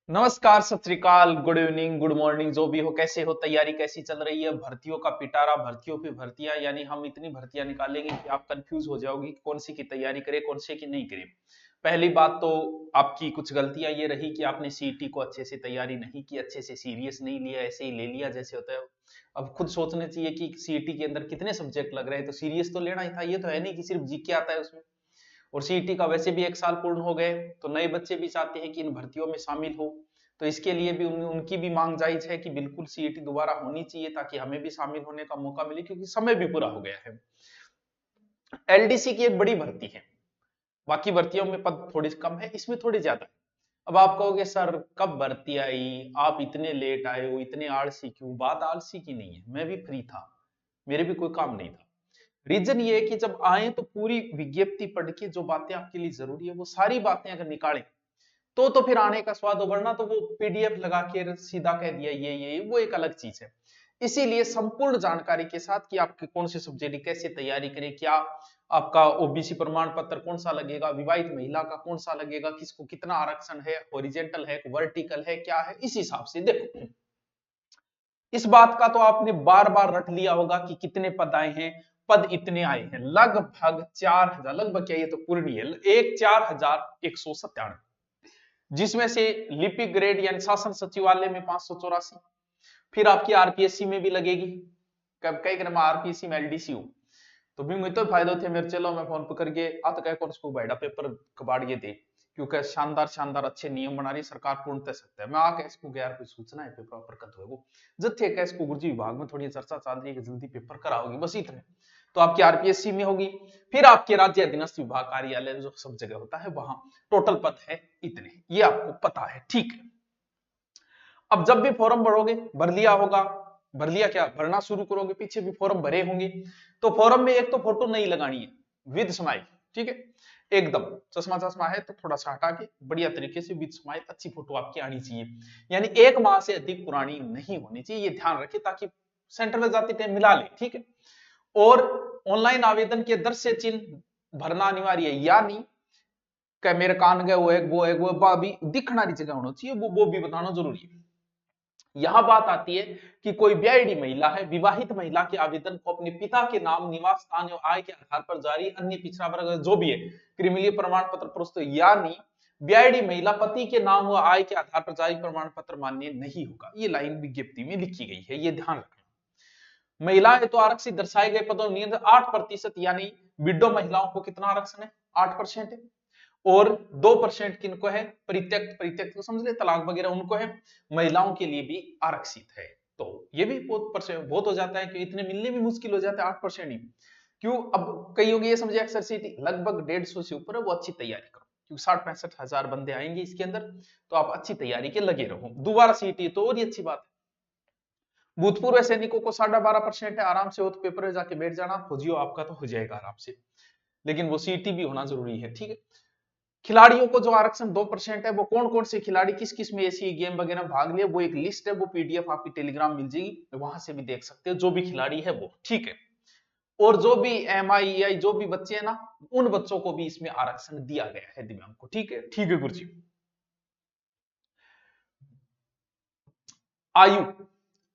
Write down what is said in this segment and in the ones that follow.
नमस्कार, सत श्री अकाल, गुड इवनिंग, गुड मॉर्निंग, जो भी हो, कैसे हो, तैयारी कैसी चल रही है? भर्तियों का पिटारा, भर्तियों पे भर्तियां, यानी हम इतनी भर्तियां निकालेंगे कि आप कंफ्यूज हो जाओगे कि कौन सी की तैयारी करें, कौन सी की नहीं करें। पहली बात तो आपकी कुछ गलतियां ये रही कि आपने सीईटी को अच्छे से तैयारी नहीं की, अच्छे से सीरियस नहीं लिया, ऐसे ही ले लिया जैसे होता है। अब खुद सोचना चाहिए कि सीईटी के अंदर कितने सब्जेक्ट लग रहे हैं, तो सीरियस तो लेना ही था। ये तो है नहीं कि सिर्फ जीके आता है उसमें। और सीईटी का वैसे भी एक साल पूर्ण हो गए, तो नए बच्चे भी चाहते हैं कि इन भर्तियों में शामिल हो। तो इसके लिए भी उनकी भी मांग जायज है कि बिल्कुल सीईटी दोबारा होनी चाहिए, ताकि हमें भी शामिल होने का मौका मिले, क्योंकि समय भी पूरा हो गया है। एलडीसी की एक बड़ी भर्ती है, बाकी भर्तियों में पद थोड़ी कम है, इसमें थोड़ी ज्यादा है। अब आप कहोगे सर कब भर्ती आई, आप इतने लेट आए हो, इतने आलसी क्यों? बात आलसी की नहीं है, मैं भी फ्री था, मेरे भी कोई काम नहीं था। रीजन ये है कि जब आए तो पूरी विज्ञप्ति पढ़ के जो बातें आपके लिए जरूरी है वो सारी बातें अगर निकालें तो फिर आने का स्वाद हो। वरना तो वो पीडीएफ लगा के सीधा कह दिया ये वो एक अलग चीज है। इसीलिए संपूर्ण जानकारी के साथ कि आपके कौन से सब्जेक्ट की कैसे तैयारी करें, क्या आपका ओबीसी प्रमाण पत्र कौन सा लगेगा, विवाहित महिला का कौन सा लगेगा, किसको कितना आरक्षण है, हॉरिजेंटल है, वर्टिकल है, क्या है, इस हिसाब से देखो। इस बात का तो आपने बार बार रट लिया होगा कि कितने पद आए हैं। पद इतने आए हैं, लगभग 4,000, लगभग क्या, ये तो पूर्ण है, एक 4,197, जिसमें से लिपिक ग्रेड यानी शासन सचिवालय में 584, फिर आपकी आरपीएससी में भी लगेगी। कब कई क्रम आरपीएससी में एलडीसी हो तो भी मुझे तो फायदा थे मेरे। चलो मैं फोन पकड़ के आ तो कह कौन इसको बैठा पेपर कबाड़ ये दे, क्योंकि शानदार शानदार अच्छे नियम बना रही सरकार, पूर्णतः सकता है। मैं आके इसको गया कोई सूचना है पेपर पर कद वो जत्थे कह इसको गुरुजी विभाग में थोड़ी चर्चा चल रही है कि जल्दी पेपर कराओगी, बस इतने। तो आपकी आरपीएससी में होगी, फिर आपके राज्य अधीनस्थ विभाग कार्यालय जो सब जगह होता है वहां टोटल पद है इतने, ये आपको पता है, ठीक है। अब जब भी फॉर्म भरोगे, भर लिया होगा, भर लिया क्या, भरना शुरू करोगे, पीछे भी फॉर्म भरे होंगे, तो फॉर्म में एक तो फोटो नहीं लगानी है, विद स्माइल, ठीक है। एकदम चश्मा चश्मा है तो थोड़ा सा हटा के बढ़िया तरीके से विद स्माइल अच्छी फोटो आपकी आनी चाहिए। यानी 1 माह से अधिक पुरानी नहीं होनी चाहिए, ये ध्यान रखें, ताकि सेंटर में जाते टाइम मिला ले, ठीक है। और ऑनलाइन आवेदन के दृश्य चिन्ह भरना अनिवार्य है, यानी क्या मेरे कान गए, वो भी दिखना रही जगह होना चाहिए, वो भी बताना जरूरी है। यहां बात आती है कि कोई ब्याईडी महिला है, विवाहित महिला के आवेदन को अपने पिता के नाम, निवास स्थान और आय के आधार पर जारी, अन्य पिछड़ा वर्ग जो भी है, क्रिमिनल प्रमाण पत्र प्रस्तुत, यानी ब्याईडी महिला पति के नाम व आय के आधार पर जारी प्रमाण पत्र मान्य नहीं होगा। ये लाइन विज्ञप्ति में लिखी गई है, ये ध्यान रखना। महिलाएं तो आरक्षित दर्शाए गए पदों में 8%, यानी विडो महिलाओं को कितना आरक्षण है, 8% है। और 2% किनको है, परित्यक्त, परित्यक्त को समझ ले, तलाक वगैरह उनको है। महिलाओं के लिए भी आरक्षित है, तो ये भी बहुत हो जाता है कि इतने मिलने भी मुश्किल हो जाता है, 8% ही क्यों। अब कई होगी ये समझे, अक्सर सीटी लगभग 150 से ऊपर है, वो अच्छी तैयारी करो, क्योंकि 60-65 हजार बंदे आएंगे इसके अंदर, तो आप अच्छी तैयारी के लगे रहो। दोबारा सीटी तो और ही अच्छी बात है। भूतपूर्व सैनिकों को 12.5% है, आराम से हो तो पेपर में जाके बैठ जाना, फौजियों आपका तो हो जाएगा आराम से, लेकिन वो सीटी भी होना जरूरी है, ठीक है। खिलाड़ियों को जो आरक्षण 2% है, वो कौन कौन से खिलाड़ी किस किस में ऐसी गेम वगैरह भाग लिए, वो एक लिस्ट है, वो पीडीएफ आपकी टेलीग्राम मिल जाएगी, वहां से भी देख सकते हो, जो भी खिलाड़ी है वो, ठीक है। और जो भी एमआई जो भी बच्चे हैं ना, उन बच्चों को भी इसमें आरक्षण दिया गया है दिव्यांग को, ठीक है, ठीक है गुरुजी। आयु,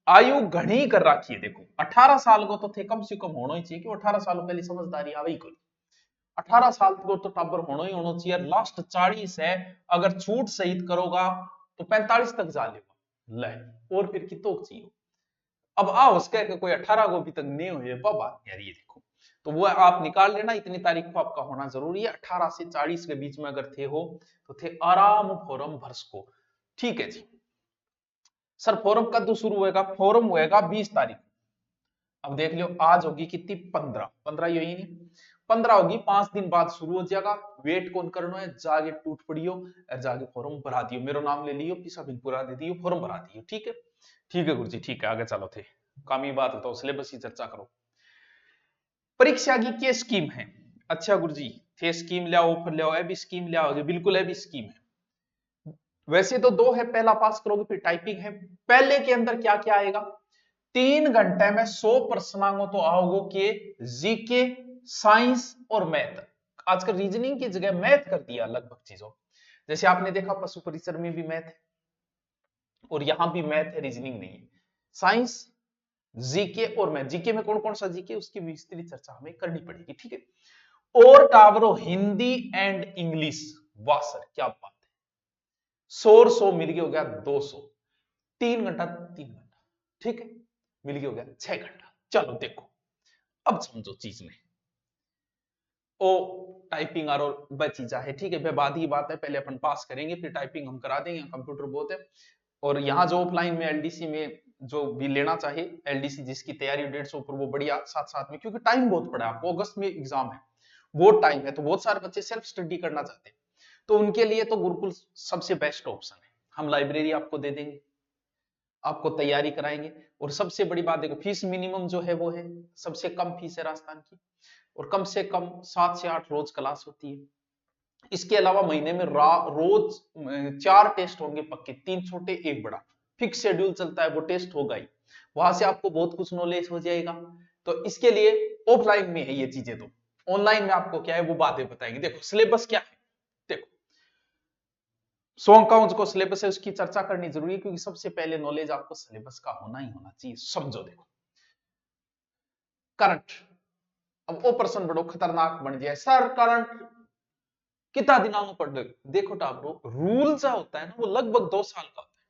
आयु घनी कर रखी है, देखो 18 साल को तो थे कम से कम होना ही चाहिए, कि 18 साल पहले समझदारी आवे ही कोई। 18 साल को तो टाबर होना ही होना चाहिए, लास्ट 40 है, अगर छूट सहित करोगा तो 45 तक जा लेगा ले, और फिर कितो चाहिए। अब आओ उसके कोई 18 को भी तक नहीं हुए बात यार, ये देखो, तो वो आप निकाल लेना, इतनी तारीख को आपका होना जरूरी है। 18 से 40 के बीच में अगर थे हो तो थे आराम फॉरम भर सको, ठीक है जी। सर फॉरम कब शुरू होएगा, फॉरम होएगा 20 तारीख। अब देख लियो आज होगी कितनी, 15 ही हुई नहीं, 15 होगी, 5 दिन बाद शुरू हो जाएगा। वेट कौन करना है, जाके टूट पड़ियो और जाके फॉर्म भरा दियो, मेरा नाम ले लियो, पिसा बिल पूरा दे दियो, फॉर्म भरा दियो, ठीक है। ठीक है गुरुजी, ठीक है, आगे चलो थे कामी बात है तो सिलेबस की चर्चा करो। परीक्षा की क्या स्कीम है? अच्छा गुरुजी, थे स्कीम ले आओ, ऑफर ले आओ, भी स्कीम ले आओ, बिल्कुल है भी स्कीम है। वैसे तो दो है, पहला पास करोगे फिर टाइपिंग है। पहले के अंदर क्या क्या आएगा, 3 घंटे में 100 प्रश्नांकों तो आओगे के जीके, साइंस और मैथ। आजकल रीजनिंग की जगह मैथ कर दिया लगभग चीजों, जैसे आपने देखा पशु परिसर में भी मैथ है, और यहां भी मैथ है, रीजनिंग नहीं है। साइंस, जीके और मैथ। जीके में कौन कौन सा जीके, उसकी विस्तृत चर्चा हमें करनी पड़ेगी, ठीक है। और टावरो हिंदी एंड इंग्लिश, वाह सर क्या बात है, 100 मिल गया, हो गया 200, 3 घंटा 3 घंटा, ठीक है, मिल गया, हो गया 6 घंटा। चलो देखो अब समझो चीज में, ओ टाइपिंग और वह चीजा है, ठीक है, वह बाद ही बात है, पहले अपन पास करेंगे फिर टाइपिंग हम करा देंगे, कंप्यूटर बहुत है। और यहाँ जो ऑफलाइन में एलडीसी में जो भी लेना चाहिए, एलडीसी जिसकी तैयारी 150 पर, वो बढ़िया साथ साथ में, क्योंकि टाइम बहुत पड़ा है आपको, अगस्त में एग्जाम है, बहुत टाइम है, तो बहुत सारे बच्चे सेल्फ स्टडी करना चाहते हैं, तो उनके लिए तो गुरुकुल सबसे बेस्ट ऑप्शन है। हम लाइब्रेरी आपको दे देंगे, आपको तैयारी कराएंगे, और सबसे बड़ी बात देखो, फीस मिनिमम जो है वो है, सबसे कम फीस है राजस्थान की, और कम से कम 7 से 8 रोज क्लास होती है। इसके अलावा महीने में रोज 4 टेस्ट होंगे पक्के, 3 छोटे 1 बड़ा, फिक्स शेड्यूल चलता है, वो टेस्ट होगा ही, वहां से आपको बहुत कुछ नॉलेज हो जाएगा। तो इसके लिए ऑफलाइन में है ये चीजें, तो ऑनलाइन में आपको क्या है वो बातें बताएंगे। देखो सिलेबस क्या है, देखो 100 अंकों को सिलेबस है, उसकी चर्चा करनी जरूरी है, क्योंकि सबसे पहले नॉलेज आपको सिलेबस का होना ही होना चाहिए। समझो देखो करंट, अब वो प्रश्न बड़ो खतरनाक बन जाए, सर करंट कितना दिनों में पढ़ लो। देखो टाब्रो, रूल जो होता है ना वो लगभग 2 साल का होता है,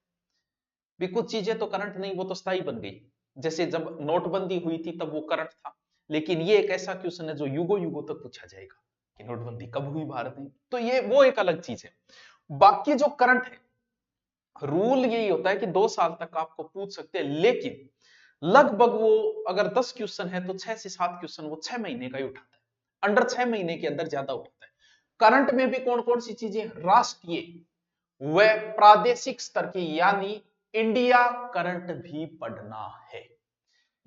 भी कुछ चीजें तो करंट नहीं, वो तो स्थायी बन गई। जैसे जब नोटबंदी हुई थी तब वो करंट था, लेकिन ये एक ऐसा क्वेश्चन है जो युगों युगों तक पूछा जाएगा कि नोटबंदी कब हुई भारत में, तो ये वो एक अलग चीज है। बाकी जो करंट है, रूल यही होता है कि 2 साल तक आपको पूछ सकते हैं, लेकिन लगभग वो अगर 10 क्वेश्चन है तो 6 से 7 क्वेश्चन वो 6 महीने का ही उठाता है, अंडर 6 महीने के अंदर ज्यादा उठाता है। करंट में भी कौन कौन सी चीजें, राष्ट्रीय व प्रादेशिक स्तर की, यानी इंडिया करंट भी पढ़ना है,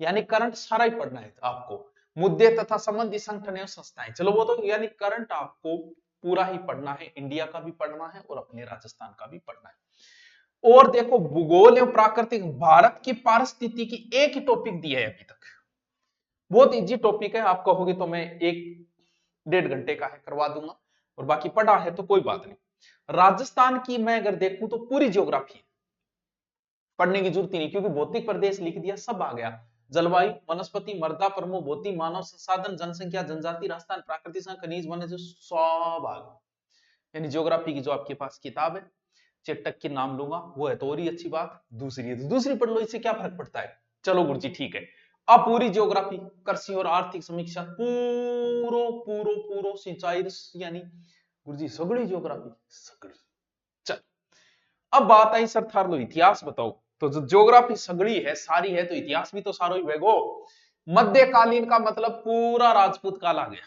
यानी करंट सारा ही पढ़ना है आपको, मुद्दे तथा संबंधी संगठन एवं संस्थाएं, चलो वो तो, यानी करंट आपको पूरा ही पढ़ना है, इंडिया का भी पढ़ना है और अपने राजस्थान का भी पढ़ना है। और देखो भूगोल एवं प्राकृतिक, भारत की पारिस्थितिकी की एक ही टॉपिक दिया है अभी तक, बहुत इजी टॉपिक है, आप कहोगे तो मैं 1-1.5 घंटे का है करवा दूंगा, और बाकी पढ़ा है तो कोई बात नहीं। राजस्थान की मैं अगर देखूं तो पूरी ज्योग्राफी है, पढ़ने की जरूरत ही नहीं, क्योंकि भौतिक प्रदेश लिख दिया, सब आ गया, जलवायु, वनस्पति, मृदा, प्रमुख भौतिक, मानव संसाधन, जनसंख्या, जनजाति, राजस्थान, प्राकृतिक खनिज, वन्य, सब आ गया। यानी ज्योग्राफी की जो आपके पास किताब है, चेटक के नाम लूंगा, वो है तो और ही अच्छी बात, दूसरी है तो दूसरी पढ़ लो, इससे क्या फर्क पड़ता है। चलो गुरुजी ठीक है, अब पूरी ज्योग्राफी, कृषि और आर्थिक समीक्षा, पूरो पूरो पूरो सिंचाई, यानी गुरुजी सगड़ी ज्योग्राफी सगड़ी। चल अब बात आई सर थार लो इतिहास बताओ, तो जो ज्योग्राफी सगड़ी है सारी है, तो इतिहास भी तो सारो ही वेगो। मध्यकालीन का मतलब पूरा राजपूत काल आ गया,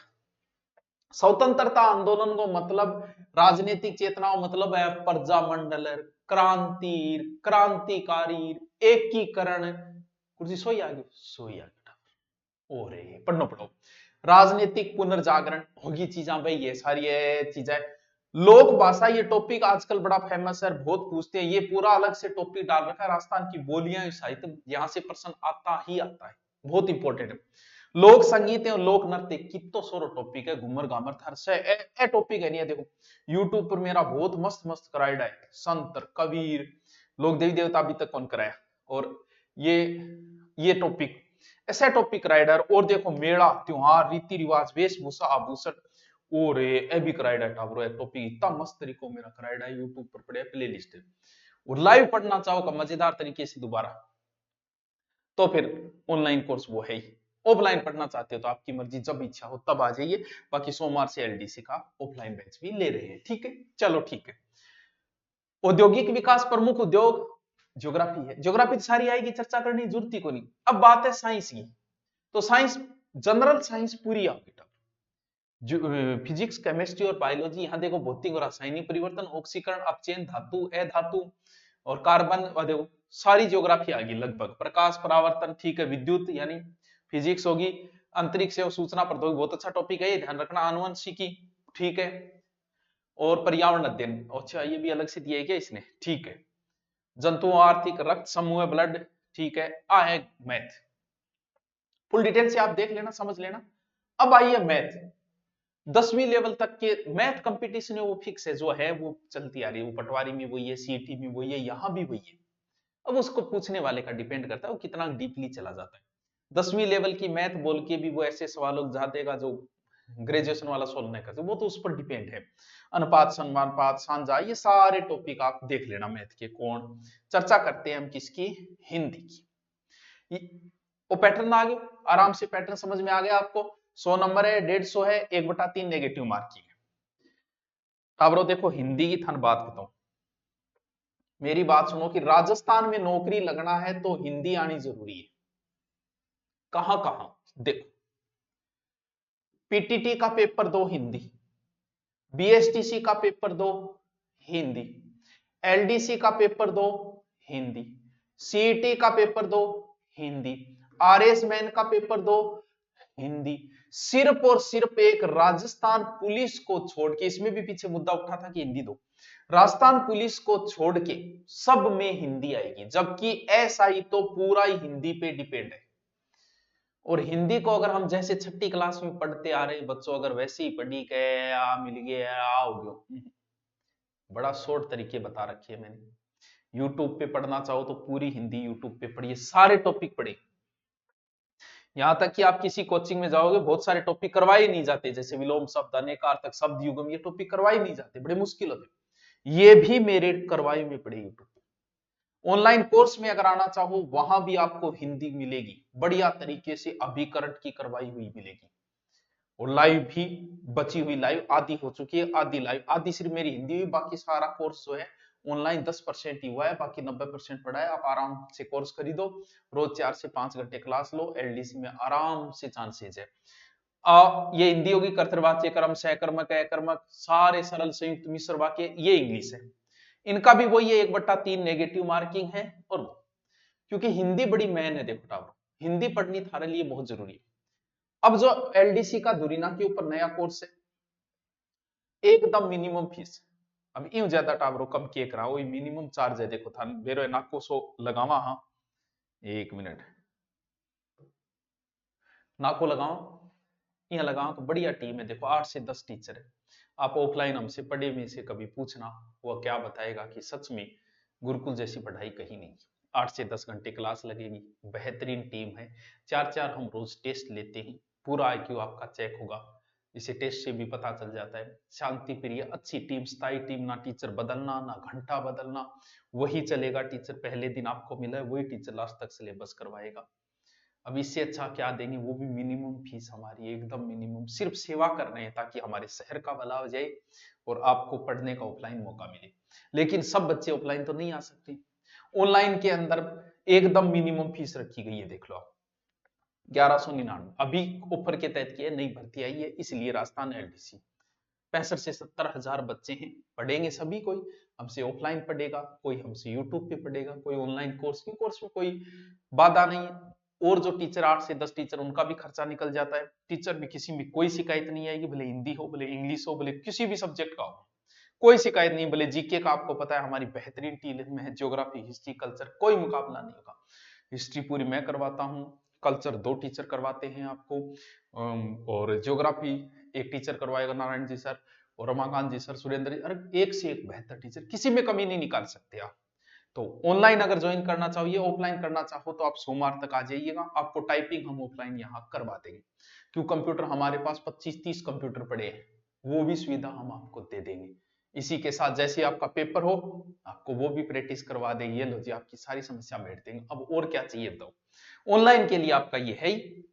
स्वतंत्रता आंदोलन को मतलब राजनीतिक चेतनाओं, मतलब है प्रजामंडल, क्रांति, क्रांतिकारी, एकीकरण, कुछ सोई आ गई, सोई आ गई, ओरे पढ़नो पढ़ो, राजनीतिक पुनर्जागरण होगी चीजा भाई, ये सारी चीजें। लोक भाषा, ये टॉपिक आजकल बड़ा फेमस है, बहुत पूछते हैं, ये पूरा अलग से टॉपिक डाल रखा है, राजस्थान की बोलियां साहित्य, यहां से प्रश्न आता ही आता है, बहुत इंपॉर्टेंट है। लोक संगीत और लोक नृत्य, कितो सोरो टॉपिक है, घूमर घामर थर से ए टॉपिक है नहीं, देखो यूट्यूब पर मेरा बहुत मस्त मस्त कराइडा है, संत कबीर, लोक देवी देवता अभी तक कौन कराया, और ये टॉपिक, ऐसा टॉपिक राइडर, और देखो मेला त्योहार, रीति रिवाज, वेशभूषा, आभूषण, और ए भी कराइडा टावरो है टॉपिक, इतना मस्त तरीको मेरा कराइडा है, यूट्यूब पर पड़े प्ले लिस्ट है। और लाइव पढ़ना चाहो का मजेदार तरीके से दोबारा, तो फिर ऑनलाइन कोर्स वो है ही। ऑफलाइन पढ़ना चाहते हो तो आपकी मर्जी, जब इच्छा हो तब आ जाइए, बाकी सोमवार से एलडीसी का ऑफलाइन बैच भी ले रहे हैं, ठीक है। चलो ठीक है, औद्योगिक विकास, प्रमुख उद्योग, ज्योग्राफी है, ज्योग्राफी सारी आएगी, चर्चा करने की जरूरत ही को नहीं। अब बात है साइंस की, तो साइंस, जनरल साइंस पूरी आपकी, फिजिक्स, केमिस्ट्री और बायोलॉजी, यहाँ देखो भौतिक और रासायनिक परिवर्तन, ऑक्सीकरण, अपचयन, धातु, अधातु और कार्बन, और देखो सारी ज्योग्राफी आ गई लगभग, प्रकाश परावर्तन, ठीक है, विद्युत यानी फिजिक्स होगी, अंतरिक्ष और सूचना प्रौद्योगिकी, बहुत अच्छा टॉपिक है, ये ध्यान रखना, आनुवंशिकी, ठीक है, और पर्यावरण अध्ययन, अच्छा ये भी अलग से दिया है क्या इसने, ठीक है, जंतु आर्थिक, रक्त समूह, ब्लड, ठीक है, आ है मैथ, फुल डिटेल से आप देख लेना, समझ लेना। अब आइए मैथ, 10वीं लेवल तक के मैथ कंपटीशन है वो फिक्स है, जो है वो चलती आ रही है, वो पटवारी में वही है, सीईटी में वही है, यहां भी वही है, अब उसको पूछने वाले का डिपेंड करता है वो कितना डीपली चला जाता है। 10वीं लेवल की मैथ बोल के भी वो ऐसे सवालों जा देगा जो ग्रेजुएशन वाला सोल्व नहीं करते, वो तो उस पर डिपेंड है। अनुपात, समानुपात, सांजा, ये सारे टॉपिक आप देख लेना मैथ के। कौन चर्चा करते हैं हम किसकी? हिंदी की। वो पैटर्न आ गया, आराम से पैटर्न समझ में आ गया आपको। 100 नंबर है, 150 है, 1/3 नेगेटिव मार्किंग है। अब देखो हिंदी की थान बात बताऊं, मेरी बात सुनो कि राजस्थान में नौकरी लगना है तो हिंदी आनी जरूरी है। कहां कहां देखो, पीटीटी का पेपर दो हिंदी, बीएसटीसी का पेपर दो हिंदी, एलडीसी का पेपर दो हिंदी, सीईटी का पेपर दो हिंदी, आरएस मैन का पेपर दो हिंदी। सिर्फ और सिर्फ एक राजस्थान पुलिस को छोड़ के, इसमें भी पीछे मुद्दा उठा था कि हिंदी दो, राजस्थान पुलिस को छोड़ के सब में हिंदी आएगी, जबकि एसआई तो पूरा ही हिंदी पे डिपेंड है। और हिंदी को अगर हम जैसे छठी क्लास में पढ़ते आ रहे बच्चों, अगर वैसे ही पढ़ी गए आ मिल गया आ हो गयो, बड़ा शॉर्ट तरीके बता रखे है मैंने। यूट्यूब पे पढ़ना चाहो तो पूरी हिंदी यूट्यूब पे पढ़िए, सारे टॉपिक पढ़े। यहां तक कि आप किसी कोचिंग में जाओगे बहुत सारे टॉपिक करवाए नहीं जाते, जैसे विलोम शब्द, अनेकार्थक शब्द, युग्म, ये टॉपिक करवाए नहीं जाते, बड़े मुश्किल होते। ये भी मेरे करवाए में पड़े यूट्यूब पे। ऑनलाइन कोर्स में अगर आना चाहो वहां भी आपको हिंदी मिलेगी, बढ़िया तरीके से अभिकरण की करवाई हुई मिलेगी। और लाइव भी बची हुई, लाइव आधी हो चुकी है, आधी लाइव, आधी सिर्फ मेरी हिंदी हुई, बाकी सारा कोर्स जो है ऑनलाइन 10% ही हुआ है, बाकी 90% पड़ा है। आप आराम से कोर्स खरीदो, रोज 4 से 5 घंटे क्लास लो, एलडीसी में आराम से चांसेज है। ये हिंदी होगी, कर्तृवाच्य कर्म, सहकर्मक, अकर्मक, सारे सरल संयुक्त मिश्र वाक्य, ये इंग्लिश है। इनका भी वही है, 1/3 नेगेटिव मार्किंग है। और क्योंकि हिंदी बड़ी मेन है, देखो टावर, हिंदी पढ़नी थारे लिए बहुत जरूरी है। अब जो एलडीसी का धुरीना के ऊपर नया कोर्स है, एकदम मिनिमम फीस, अब यूं ज्यादा टावरो कम के करा, वही मिनिमम चार्ज है। देखो था मेरे नाको सो लगावा, हाँ 1 मिनट नाको लगाओ, यहाँ लगाओ तो बढ़िया टीम है। देखो 8 से 10 टीचर है। आप ऑफलाइन हमसे पढ़े में से कभी पूछना, वो क्या बताएगा कि सच में गुरुकुल जैसी पढ़ाई कहीं नहीं। 8 से 10 घंटे क्लास लगेगी, बेहतरीन टीम है। 4 हम रोज टेस्ट लेते हैं, पूरा आईक्यू आपका चेक होगा, इसे टेस्ट से भी पता चल जाता है। शांति प्रिय अच्छी टीम, स्थायी टीम, ना टीचर बदलना ना घंटा बदलना, वही चलेगा। टीचर पहले दिन आपको मिला है वही टीचर लास्ट तक सिलेबस करवाएगा। अब इससे अच्छा क्या देंगे, वो भी मिनिमम फीस हमारी एकदम मिनिमम, सिर्फ सेवा कर रहे हैं ताकि हमारे शहर का भला हो जाए और आपको पढ़ने का ऑफलाइन मौका मिले। लेकिन सब बच्चे ऑफलाइन तो नहीं आ सकते, ऑनलाइन के अंदर एकदम मिनिमम फीस रखी गई है, देख लो आप 1199। अभी ऑफर के तहत की है, नई भर्ती आई है, इसलिए राजस्थान एलडीसी 65 से 70 हजार बच्चे हैं, पढ़ेंगे सभी। कोई हमसे ऑफलाइन पढ़ेगा, कोई हमसे यूट्यूब पे पढ़ेगा, कोई ऑनलाइन कोर्स की, कोर्स में कोई बाधा नहीं है। और जो टीचर 8 से 10 टीचर, उनका भी खर्चा निकल जाता है। टीचर भी किसी में कोई शिकायत नहीं आएगी, भले हिंदी हो, भले इंग्लिश हो, भले किसी भी सब्जेक्ट का हो, कोई शिकायत नहीं। भले जीके का आपको पता है हमारी बेहतरीन टीम है, ज्योग्राफी, हिस्ट्री, कल्चर, कोई मुकाबला नहीं होगा। हिस्ट्री पूरी मैं करवाता हूँ, कल्चर 2 टीचर करवाते हैं आपको, और ज्योग्राफी एक टीचर करवाएगा, नारायण जी सर और रमाकांत जी सर, सुरेंद्र जी, अरे एक से एक बेहतर टीचर, किसी में कमी नहीं निकाल सकते आप। तो ऑनलाइन अगर ज्वाइन करना चाहिए, ऑफलाइन करना चाहो तो आप सोमवार तक आ जाइएगा, आपको टाइपिंग हम ऑफलाइन यहाँ करवा देंगे। क्यों, कंप्यूटर हमारे पास 25-30 कंप्यूटर पड़े हैं, वो भी सुविधा हम आपको दे देंगे। इसी के साथ जैसे आपका पेपर हो आपको वो भी प्रैक्टिस करवा देंगे। ये लो जी, आपकी सारी समस्या बैठ देंगे, अब और क्या चाहिए बताओ। ऑनलाइन के लिए आपका ये है ही,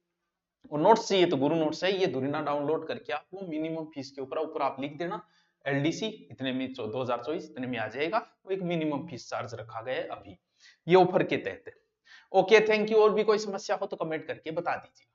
और नोट्स चाहिए तो गुरु नोट्स है, ये धुरीना डाउनलोड करके आप वो मिनिमम फीस के ऊपर आप लिख देना एलडीसी इतने में, 2024 इतने में आ जाएगा। वो एक मिनिमम फीस चार्ज रखा गया है अभी, ये ऑफर के तहत है। Okay, thank you. और भी कोई समस्या हो तो कमेंट करके बता दीजिए।